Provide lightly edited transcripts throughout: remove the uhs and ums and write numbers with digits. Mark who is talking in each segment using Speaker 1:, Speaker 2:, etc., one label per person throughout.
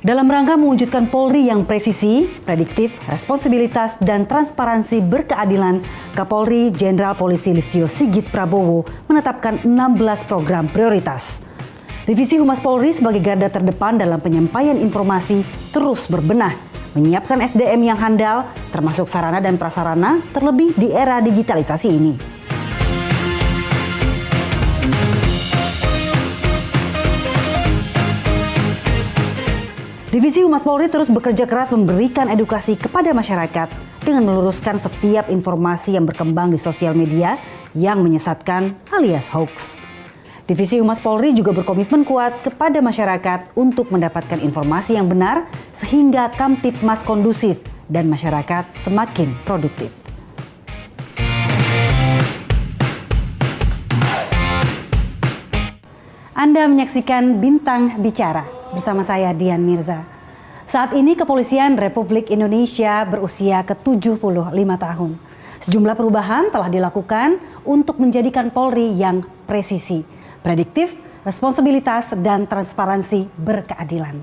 Speaker 1: Dalam rangka mewujudkan Polri yang presisi, prediktif, responsibilitas, dan transparansi berkeadilan, Kapolri Jenderal Polisi Listio Sigit Prabowo menetapkan 16 program prioritas. Divisi Humas Polri sebagai garda terdepan dalam penyampaian informasi terus berbenah, menyiapkan SDM yang handal, termasuk sarana dan prasarana, terlebih di era digitalisasi ini. Divisi Humas Polri terus bekerja keras memberikan edukasi kepada masyarakat dengan meluruskan setiap informasi yang berkembang di sosial media yang menyesatkan alias hoax. Divisi Humas Polri juga berkomitmen kuat kepada masyarakat untuk mendapatkan informasi yang benar sehingga Kamtibmas kondusif dan masyarakat semakin produktif. Anda menyaksikan Bintang Bicara bersama saya Dian Mirza. Saat ini Kepolisian Republik Indonesia berusia ke-75 tahun. Sejumlah perubahan telah dilakukan untuk menjadikan Polri yang presisi, prediktif, responsibilitas, dan transparansi berkeadilan.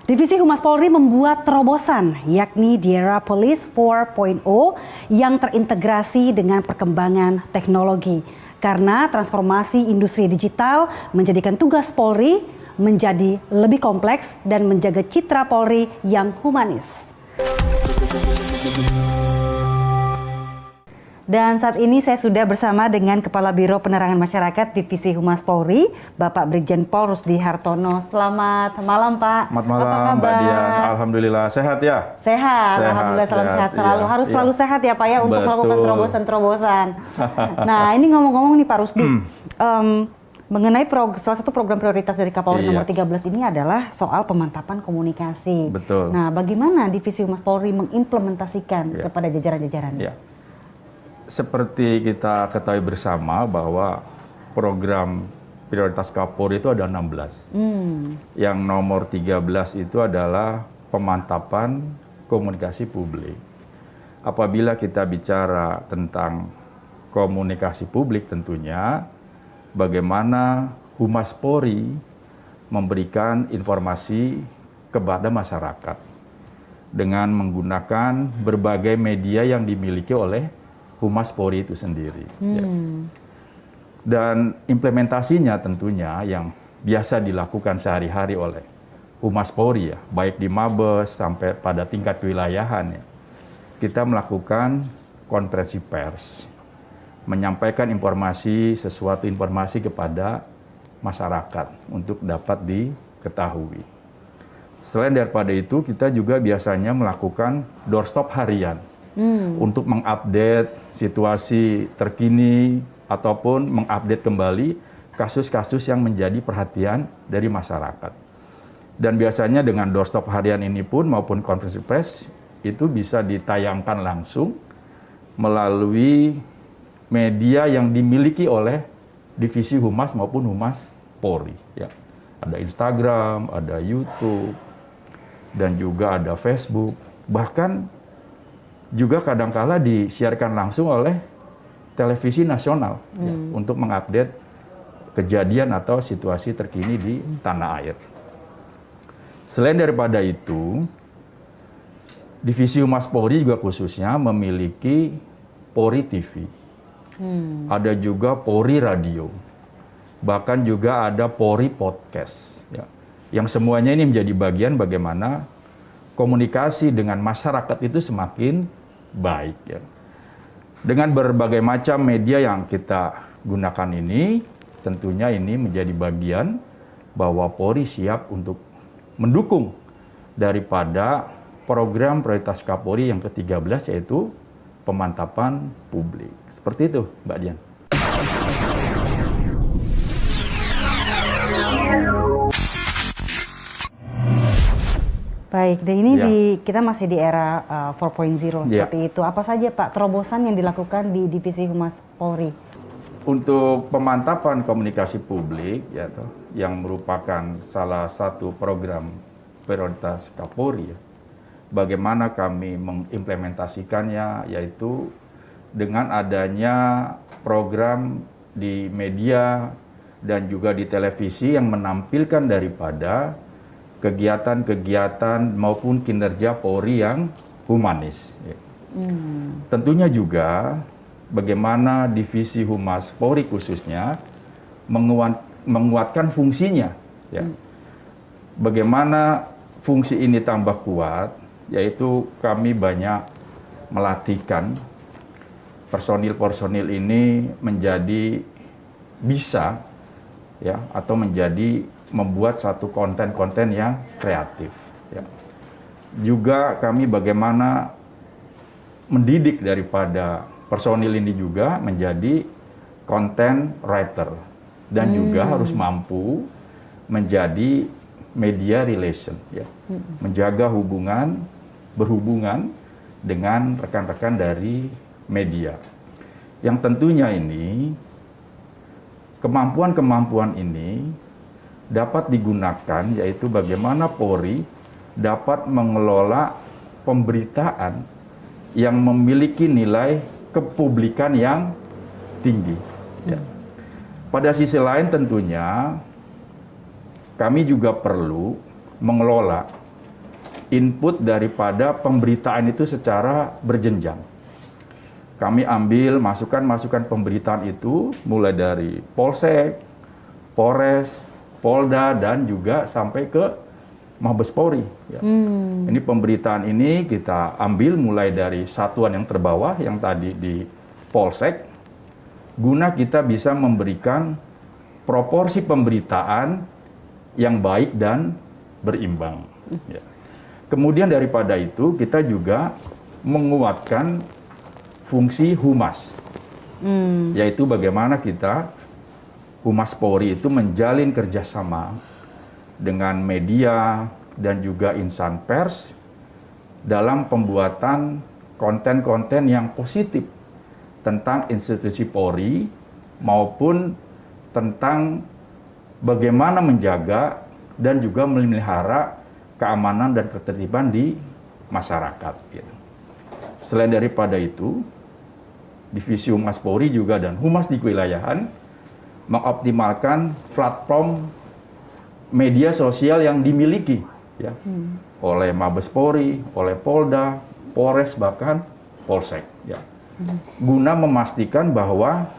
Speaker 1: Divisi Humas Polri membuat terobosan, yakni di era Police 4.0 yang terintegrasi dengan perkembangan teknologi. Karena transformasi industri digital menjadikan tugas Polri menjadi lebih kompleks dan menjaga citra Polri yang humanis. Dan saat ini saya sudah bersama dengan Kepala Biro Penerangan Masyarakat Divisi Humas Polri, Bapak Brigjen Pol Rusdi Hartono. Selamat malam, Pak.
Speaker 2: Selamat malam, Mbak Dian. Alhamdulillah sehat ya?
Speaker 1: Sehat, alhamdulillah salam sehat selalu. Harus selalu sehat ya, Pak ya, untuk melakukan terobosan-terobosan. Nah, ini ngomong-ngomong nih Pak Rusdi, mengenai salah satu program prioritas dari Kapolri nomor 13 ini adalah soal pemantapan komunikasi.
Speaker 2: Betul.
Speaker 1: Nah, bagaimana Divisi Humas Polri mengimplementasikan kepada jajaran-jajarannya?
Speaker 2: Seperti kita ketahui bersama bahwa program prioritas Kapolri itu ada 16. Yang nomor 13 itu adalah pemantapan komunikasi publik. Apabila kita bicara tentang komunikasi publik tentunya, bagaimana Humas Polri memberikan informasi kepada masyarakat dengan menggunakan berbagai media yang dimiliki oleh Humas Polri itu sendiri. Ya. Dan implementasinya tentunya yang biasa dilakukan sehari-hari oleh Humas Polri ya, baik di Mabes sampai pada tingkat kewilayahan ya. Kita melakukan konferensi pers, menyampaikan sesuatu informasi kepada masyarakat untuk dapat diketahui. Selain daripada itu, kita juga biasanya melakukan doorstop harian untuk mengupdate situasi terkini ataupun mengupdate kembali kasus-kasus yang menjadi perhatian dari masyarakat. Dan biasanya dengan doorstop harian ini pun maupun konferensi pers itu bisa ditayangkan langsung melalui media yang dimiliki oleh Divisi Humas maupun Humas Polri. Ya. Ada Instagram, ada YouTube, dan juga ada Facebook. Bahkan juga kadangkala disiarkan langsung oleh televisi nasional ya, untuk mengupdate kejadian atau situasi terkini di tanah air. Selain daripada itu, Divisi Humas Polri juga khususnya memiliki Polri TV. Ada juga Polri Radio, bahkan juga ada Polri Podcast. Ya. Yang semuanya ini menjadi bagian bagaimana komunikasi dengan masyarakat itu semakin baik. Ya. Dengan berbagai macam media yang kita gunakan ini, tentunya ini menjadi bagian bahwa Polri siap untuk mendukung daripada program prioritas Kapolri yang ke-13 yaitu pemantapan publik. Seperti itu, Mbak Dian.
Speaker 1: Baik, dan ini kita masih di era 4.0 seperti itu. Apa saja Pak terobosan yang dilakukan di Divisi Humas Polri?
Speaker 2: Untuk pemantapan komunikasi publik, ya, yang merupakan salah satu program prioritas Kapolri, ya, bagaimana kami mengimplementasikannya, yaitu dengan adanya program di media dan juga di televisi yang menampilkan daripada kegiatan-kegiatan maupun kinerja Polri yang humanis. Tentunya juga bagaimana Divisi Humas Polri khususnya menguatkan fungsinya. Ya. Bagaimana fungsi ini tambah kuat, yaitu kami banyak melatihkan personil-personil ini menjadi bisa ya atau menjadi membuat satu konten-konten yang kreatif. Ya. Juga kami bagaimana mendidik daripada personil ini juga menjadi content writer dan juga harus mampu menjadi media relation, ya. Menjaga berhubungan dengan rekan-rekan dari media. Yang tentunya ini kemampuan-kemampuan ini dapat digunakan, yaitu bagaimana Polri dapat mengelola pemberitaan yang memiliki nilai kepublikan yang tinggi. Ya. Pada sisi lain tentunya kami juga perlu mengelola input daripada pemberitaan itu secara berjenjang. Kami ambil masukan-masukan pemberitaan itu mulai dari Polsek, Polres, Polda, dan juga sampai ke Mabes Polri. Ya. Ini pemberitaan ini kita ambil mulai dari satuan yang terbawah yang tadi di Polsek, guna kita bisa memberikan proporsi pemberitaan yang baik dan berimbang. Ya. Kemudian daripada itu kita juga menguatkan fungsi humas, yaitu bagaimana kita Humas Polri itu menjalin kerjasama dengan media dan juga insan pers dalam pembuatan konten-konten yang positif tentang institusi Polri maupun tentang bagaimana menjaga dan juga memelihara keamanan dan ketertiban di masyarakat. Gitu. Selain daripada itu, Divisi Humas Polri juga dan Humas di Kewilayahan mengoptimalkan platform media sosial yang dimiliki ya, oleh Mabes Polri, oleh Polda, Polres, bahkan Polsek. Ya. Guna memastikan bahwa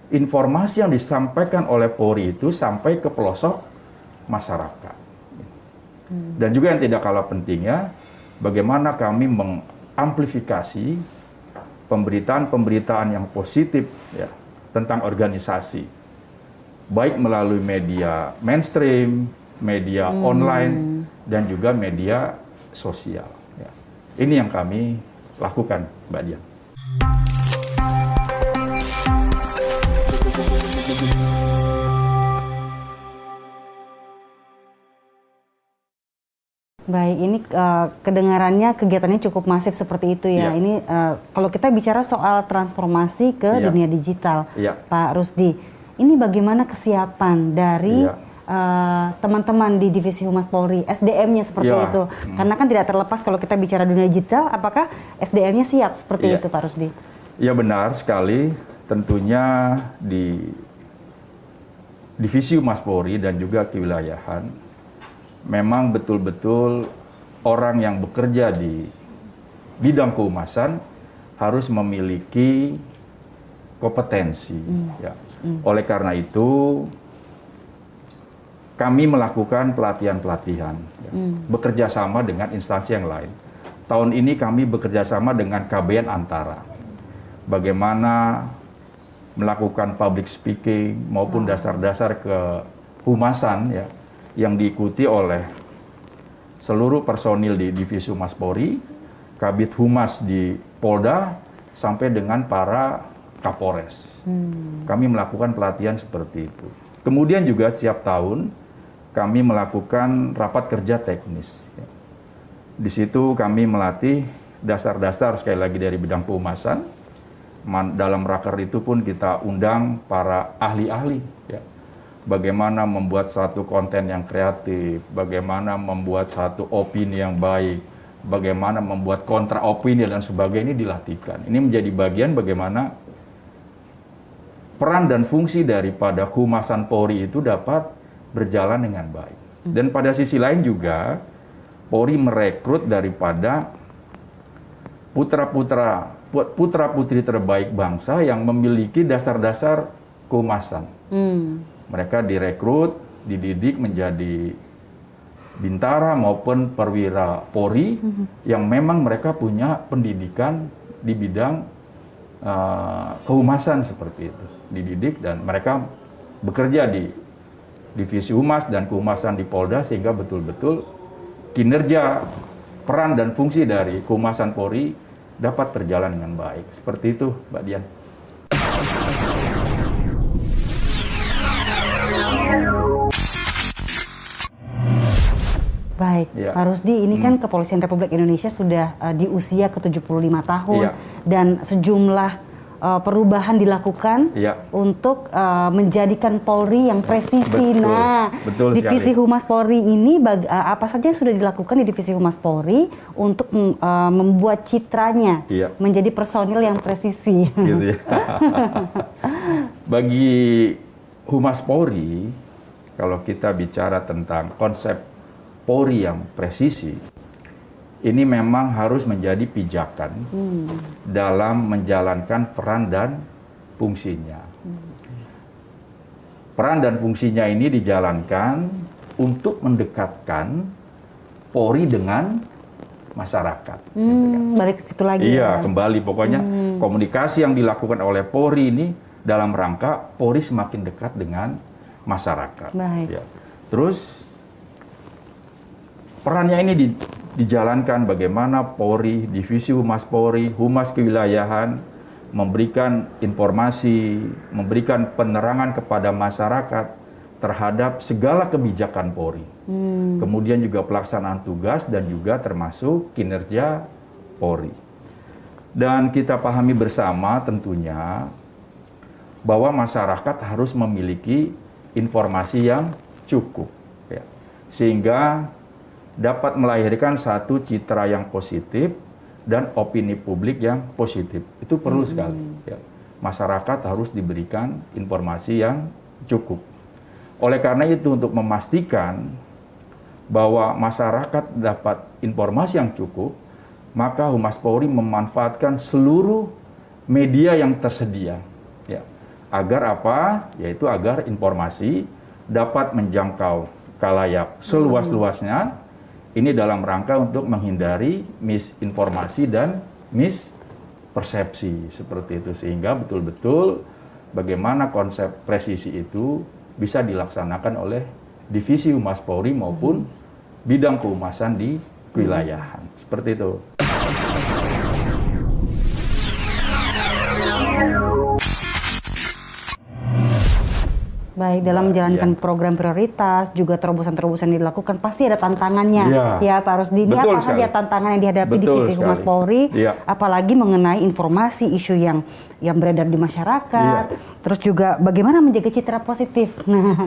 Speaker 2: informasi yang disampaikan oleh Polri itu sampai ke pelosok masyarakat. Dan juga yang tidak kalah pentingnya, bagaimana kami mengamplifikasi pemberitaan-pemberitaan yang positif ya, tentang organisasi. Baik melalui media mainstream, media online, dan juga media sosial. Ya. Ini yang kami lakukan, Mbak Dian.
Speaker 1: Baik, ini kedengarannya kegiatannya cukup masif seperti itu ya. Ini kalau kita bicara soal transformasi ke dunia digital, Pak Rusdi. Ini bagaimana kesiapan dari teman-teman di Divisi Humas Polri, SDM-nya seperti itu? Karena kan tidak terlepas kalau kita bicara dunia digital, apakah SDM-nya siap seperti itu, Pak Rusdi? Ya
Speaker 2: benar sekali, tentunya di Divisi Humas Polri dan juga Kewilayahan, memang betul-betul orang yang bekerja di bidang kehumasan harus memiliki kompetensi. Ya. Oleh karena itu, kami melakukan pelatihan-pelatihan, ya, bekerja sama dengan instansi yang lain. Tahun ini kami bekerja sama dengan KBN Antara. Bagaimana melakukan public speaking maupun dasar-dasar kehumasan ya, yang diikuti oleh seluruh personil di Divisi Humas Polri, Kabid Humas di Polda, sampai dengan para Kapolres. Kami melakukan pelatihan seperti itu. Kemudian juga setiap tahun kami melakukan rapat kerja teknis. Di situ kami melatih dasar-dasar sekali lagi dari bidang kehumasan. Dalam raker itu pun kita undang para ahli-ahli. Ya. Bagaimana membuat satu konten yang kreatif, bagaimana membuat satu opini yang baik, bagaimana membuat kontra opini dan sebagainya, ini dilatihkan. Ini menjadi bagian bagaimana peran dan fungsi daripada kehumasan Polri itu dapat berjalan dengan baik. Dan pada sisi lain juga Polri merekrut daripada putra-putri terbaik bangsa yang memiliki dasar-dasar kehumasan. Mereka direkrut, dididik menjadi bintara maupun perwira Polri yang memang mereka punya pendidikan di bidang kehumasan seperti itu. Dididik dan mereka bekerja di Divisi Humas dan Kehumasan di Polda sehingga betul-betul kinerja, peran dan fungsi dari Kehumasan Polri dapat berjalan dengan baik. Seperti itu, Mbak Dian.
Speaker 1: Baik,
Speaker 2: Ya.
Speaker 1: Pak Rusdi, ini kan Kepolisian Republik Indonesia sudah di usia ke-75 tahun
Speaker 2: Ya.
Speaker 1: dan sejumlah perubahan dilakukan
Speaker 2: Ya.
Speaker 1: untuk menjadikan Polri yang presisi.
Speaker 2: Betul,
Speaker 1: Nah,
Speaker 2: betul
Speaker 1: Divisi
Speaker 2: sekali.
Speaker 1: Humas Polri ini apa saja yang sudah dilakukan di Divisi Humas Polri untuk membuat citranya
Speaker 2: Ya.
Speaker 1: menjadi personil yang presisi.
Speaker 2: Gitu ya. Bagi Humas Polri, kalau kita bicara tentang konsep Polri yang presisi, ini memang harus menjadi pijakan dalam menjalankan peran dan fungsinya. Peran dan fungsinya ini dijalankan untuk mendekatkan Polri dengan masyarakat. Gitu kan.
Speaker 1: Balik ke situ lagi.
Speaker 2: Iya,
Speaker 1: ya.
Speaker 2: kembali pokoknya komunikasi yang dilakukan oleh Polri ini dalam rangka Polri semakin dekat dengan masyarakat.
Speaker 1: Baik.
Speaker 2: Ya. Terus perannya ini dijalankan bagaimana Polri, Divisi Humas Polri, Humas Kewilayahan memberikan informasi, memberikan penerangan kepada masyarakat terhadap segala kebijakan Polri. Kemudian juga pelaksanaan tugas dan juga termasuk kinerja Polri. Dan kita pahami bersama tentunya bahwa masyarakat harus memiliki informasi yang cukup, ya. Sehingga dapat melahirkan satu citra yang positif dan opini publik yang positif. Itu perlu sekali. Ya. Masyarakat harus diberikan informasi yang cukup. Oleh karena itu, untuk memastikan bahwa masyarakat dapat informasi yang cukup, maka Humas Polri memanfaatkan seluruh media yang tersedia. Ya. Agar apa? Yaitu agar informasi dapat menjangkau khalayak seluas-luasnya. Ini dalam rangka untuk menghindari misinformasi dan mispersepsi seperti itu, sehingga betul-betul bagaimana konsep presisi itu bisa dilaksanakan oleh Divisi Humas Polri maupun bidang kehumasan di kewilayahan. Seperti itu.
Speaker 1: Baik, dalam menjalankan program prioritas, juga terobosan-terobosan yang dilakukan, pasti ada tantangannya. Ya, Pak Rusdi. Ini
Speaker 2: Betul
Speaker 1: apa saja
Speaker 2: sekali.
Speaker 1: tantangan yang dihadapi
Speaker 2: Betul
Speaker 1: Divisi Humas
Speaker 2: sekali.
Speaker 1: Polri,
Speaker 2: Ya.
Speaker 1: apalagi mengenai informasi, isu yang beredar di masyarakat,
Speaker 2: Ya.
Speaker 1: terus juga bagaimana menjaga citra positif. Nah,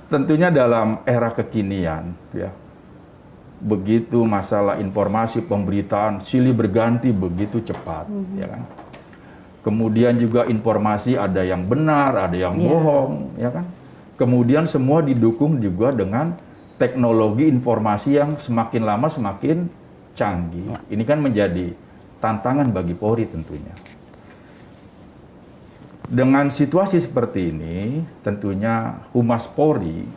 Speaker 2: Tentunya dalam era kekinian, ya, begitu masalah informasi pemberitaan silih berganti begitu cepat, ya kan. Kemudian juga informasi ada yang benar, ada yang bohong, ya kan. Kemudian semua didukung juga dengan teknologi informasi yang semakin lama semakin canggih. Ini kan menjadi tantangan bagi Polri tentunya. Dengan situasi seperti ini, tentunya Humas Polri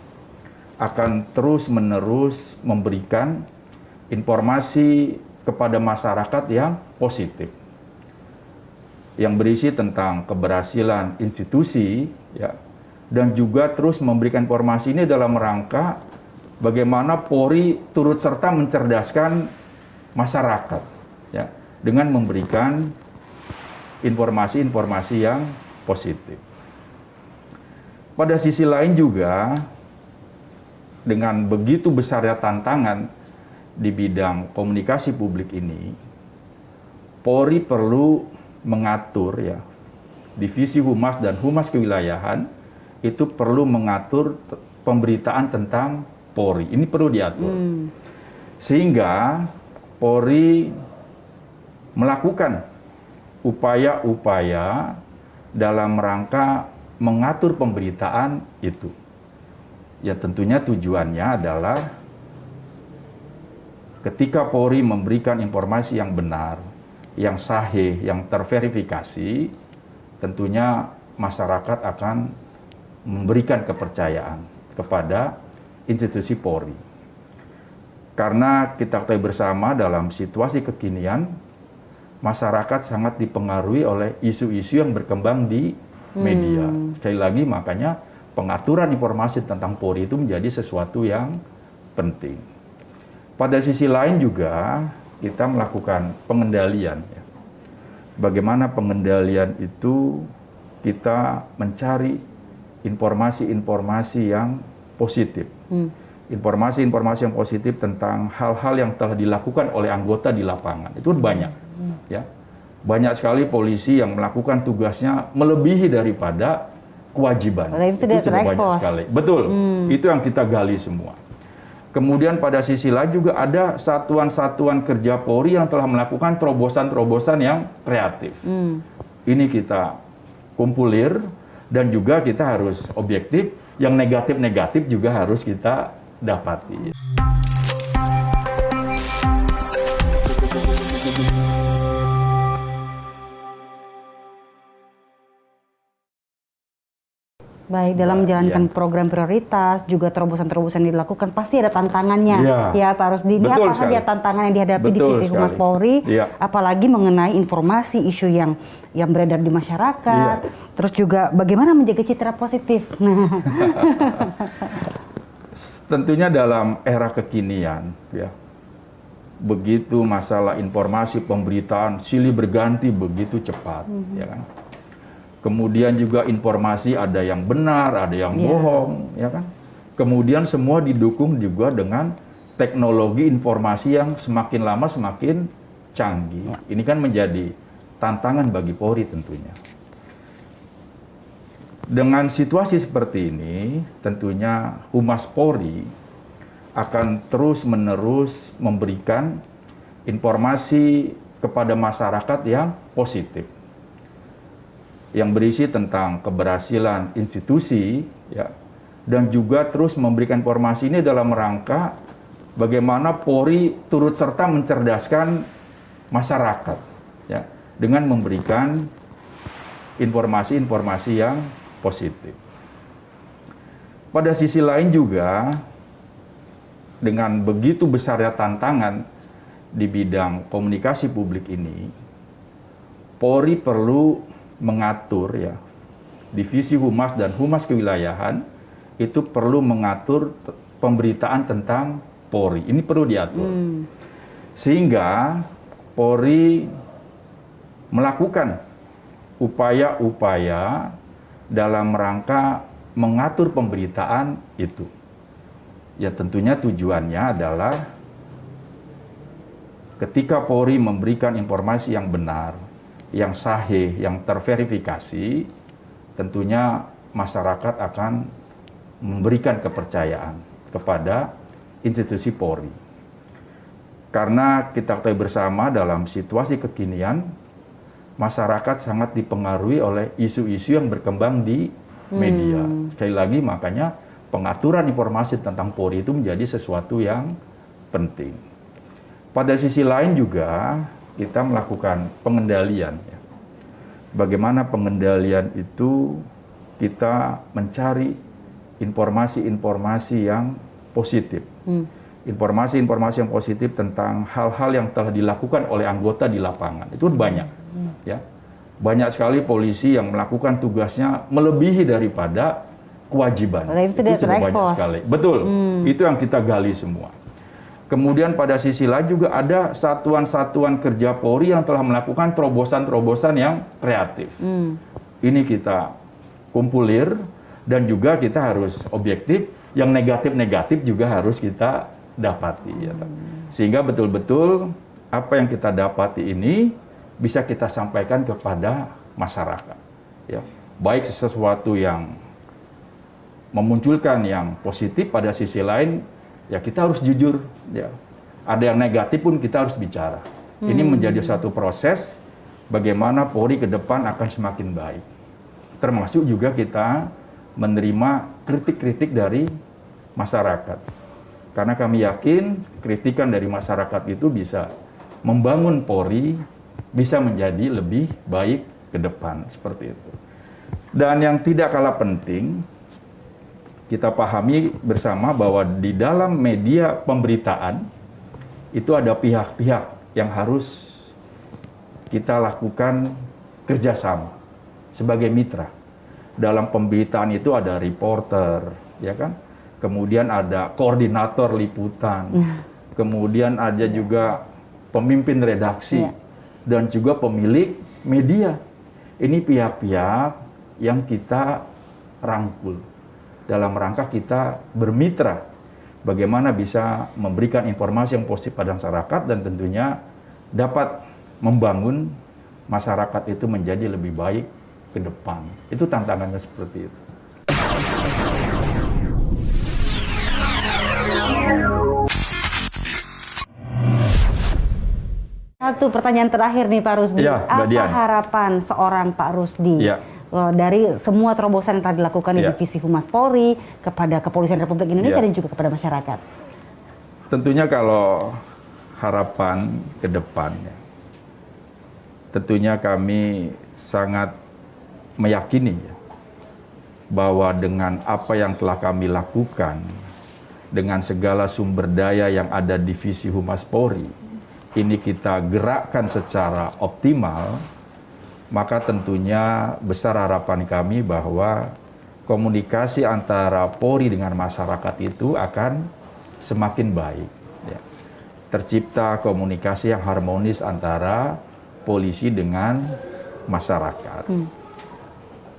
Speaker 2: akan terus-menerus memberikan informasi kepada masyarakat yang positif, yang berisi tentang keberhasilan institusi, ya, dan juga terus memberikan informasi ini dalam rangka bagaimana Polri turut serta mencerdaskan masyarakat, ya, dengan memberikan informasi-informasi yang positif. Pada sisi lain juga, dengan begitu besarnya tantangan di bidang komunikasi publik ini, Polri perlu mengatur, ya, Divisi Humas dan Humas Kewilayahan itu perlu mengatur pemberitaan tentang Polri. Ini perlu diatur. Sehingga Polri melakukan upaya-upaya dalam rangka mengatur pemberitaan itu. Ya tentunya tujuannya adalah ketika Polri memberikan informasi yang benar, yang sahih, yang terverifikasi, tentunya masyarakat akan memberikan kepercayaan kepada institusi Polri. Karena kita ketahui bersama dalam situasi kekinian, masyarakat sangat dipengaruhi oleh isu-isu yang berkembang di media. Sekali lagi makanya pengaturan informasi tentang Polri itu menjadi sesuatu yang penting. Pada sisi lain juga kita melakukan pengendalian. Ya. Bagaimana pengendalian itu kita mencari informasi-informasi yang positif. Informasi-informasi yang positif tentang hal-hal yang telah dilakukan oleh anggota di lapangan. Itu banyak. Ya. Banyak sekali polisi yang melakukan tugasnya melebihi daripada kewajiban.
Speaker 1: Itu tidak terekspos.
Speaker 2: Betul, itu yang kita gali semua. Kemudian pada sisi lain juga ada satuan-satuan kerja Polri yang telah melakukan terobosan-terobosan yang kreatif. Ini kita kumpulir dan juga kita harus objektif, yang negatif-negatif juga harus kita dapati.
Speaker 1: Baik, dalam menjalankan program prioritas, juga terobosan-terobosan yang dilakukan, pasti ada tantangannya. Ya, Pak Rusdi. Ini apa saja tantangan yang dihadapi Divisi Humas Polri, apalagi mengenai informasi, isu yang beredar di masyarakat, terus juga bagaimana menjaga citra positif.
Speaker 2: Tentunya dalam era kekinian, ya, begitu masalah informasi pemberitaan silih berganti begitu cepat, ya kan? Kemudian juga informasi ada yang benar, ada yang bohong, ya kan? Kemudian semua didukung juga dengan teknologi informasi yang semakin lama semakin canggih. Ini kan menjadi tantangan bagi Polri tentunya. Dengan situasi seperti ini, tentunya Humas Polri akan terus-menerus memberikan informasi kepada masyarakat yang positif, yang berisi tentang keberhasilan institusi, ya, dan juga terus memberikan informasi ini dalam rangka bagaimana Polri turut serta mencerdaskan masyarakat, ya, dengan memberikan informasi-informasi yang positif. Pada sisi lain juga, dengan begitu besarnya tantangan di bidang komunikasi publik ini, Polri perlu mengatur, ya, divisi humas dan humas kewilayahan itu perlu mengatur pemberitaan tentang Polri. Ini perlu diatur. Sehingga Polri melakukan upaya-upaya dalam rangka mengatur pemberitaan itu. Ya tentunya tujuannya adalah ketika Polri memberikan informasi yang benar, yang sahih, yang terverifikasi, tentunya masyarakat akan memberikan kepercayaan kepada institusi Polri. Karena kita ketahui bersama dalam situasi kekinian, masyarakat sangat dipengaruhi oleh isu-isu yang berkembang di media. Sekali lagi makanya pengaturan informasi tentang Polri itu menjadi sesuatu yang penting. Pada sisi lain juga kita melakukan pengendalian. Ya. Bagaimana pengendalian itu kita mencari informasi-informasi yang positif. Informasi-informasi yang positif tentang hal-hal yang telah dilakukan oleh anggota di lapangan. Itu banyak. Ya. Banyak sekali polisi yang melakukan tugasnya melebihi daripada kewajiban.
Speaker 1: Itu tidak terekspos.
Speaker 2: Betul. Itu yang kita gali semua. Kemudian pada sisi lain juga ada satuan-satuan kerja Polri yang telah melakukan terobosan-terobosan yang kreatif. Ini kita kumpulir dan juga kita harus objektif, yang negatif-negatif juga harus kita dapati. Ya. Sehingga betul-betul apa yang kita dapati ini bisa kita sampaikan kepada masyarakat. Ya. Baik sesuatu yang memunculkan yang positif, pada sisi lain ya kita harus jujur, ya. Ada yang negatif pun kita harus bicara. Ini menjadi satu proses bagaimana Polri ke depan akan semakin baik. Termasuk juga kita menerima kritik-kritik dari masyarakat. Karena kami yakin kritikan dari masyarakat itu bisa membangun Polri, bisa menjadi lebih baik ke depan, seperti itu. Dan yang tidak kalah penting, kita pahami bersama bahwa di dalam media pemberitaan itu ada pihak-pihak yang harus kita lakukan kerjasama sebagai mitra. Dalam pemberitaan itu ada reporter, ya kan? Kemudian ada koordinator liputan, kemudian ada juga pemimpin redaksi, dan juga pemilik media. Ini pihak-pihak yang kita rangkul dalam rangka kita bermitra, bagaimana bisa memberikan informasi yang positif pada masyarakat dan tentunya dapat membangun masyarakat itu menjadi lebih baik ke depan. Itu tantangannya seperti itu.
Speaker 1: Satu pertanyaan terakhir nih Pak Rusdi,
Speaker 2: Ya,
Speaker 1: apa
Speaker 2: Dian.
Speaker 1: harapan seorang Pak Rusdi dari semua terobosan yang telah dilakukan di Divisi Humas Polri kepada Kepolisian Republik Indonesia dan juga kepada masyarakat?
Speaker 2: Tentunya kalau harapan ke depan, tentunya kami sangat meyakini bahwa dengan apa yang telah kami lakukan, dengan segala sumber daya yang ada di Divisi Humas Polri, ini kita gerakkan secara optimal, maka tentunya besar harapan kami bahwa komunikasi antara Polri dengan masyarakat itu akan semakin baik. Ya. Tercipta komunikasi yang harmonis antara polisi dengan masyarakat.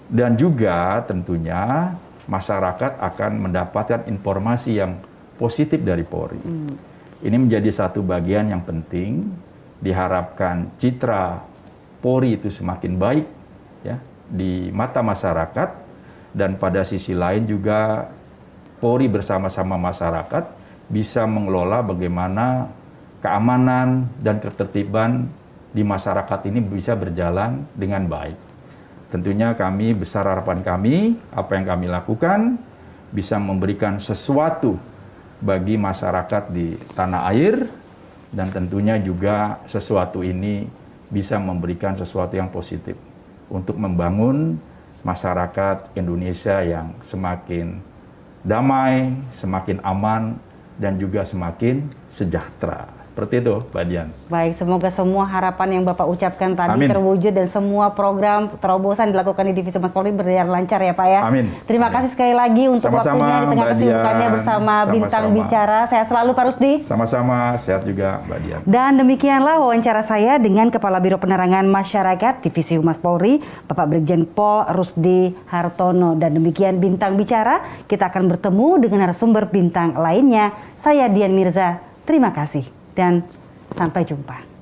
Speaker 2: Dan juga tentunya masyarakat akan mendapatkan informasi yang positif dari Polri. Ini menjadi satu bagian yang penting, diharapkan citra Polri itu semakin baik ya di mata masyarakat, dan pada sisi lain juga Polri bersama-sama masyarakat bisa mengelola bagaimana keamanan dan ketertiban di masyarakat ini bisa berjalan dengan baik. Tentunya kami, besar harapan kami, apa yang kami lakukan bisa memberikan sesuatu bagi masyarakat di tanah air, dan tentunya juga sesuatu ini bisa memberikan sesuatu yang positif untuk membangun masyarakat Indonesia yang semakin damai, semakin aman, dan juga semakin sejahtera. Seperti itu, Mbak Dian.
Speaker 1: Baik, semoga semua harapan yang Bapak ucapkan tadi
Speaker 2: Amin.
Speaker 1: terwujud dan semua program terobosan dilakukan di Divisi Humas Polri berjalan lancar ya Pak ya.
Speaker 2: Amin.
Speaker 1: Terima kasih sekali lagi untuk
Speaker 2: Sama-sama,
Speaker 1: waktunya di tengah
Speaker 2: Mbak
Speaker 1: kesibukannya
Speaker 2: Dian.
Speaker 1: bersama Bintang
Speaker 2: Sama-sama.
Speaker 1: Bicara. Sehat selalu Pak Rusdi.
Speaker 2: Sama-sama, sehat juga Mbak Dian.
Speaker 1: Dan demikianlah wawancara saya dengan Kepala Biro Penerangan Masyarakat Divisi Humas Polri, Bapak Brigjen Pol Rusdi Hartono. Dan demikian Bintang Bicara, kita akan bertemu dengan narasumber bintang lainnya. Saya Dian Mirza, terima kasih dan sampai jumpa.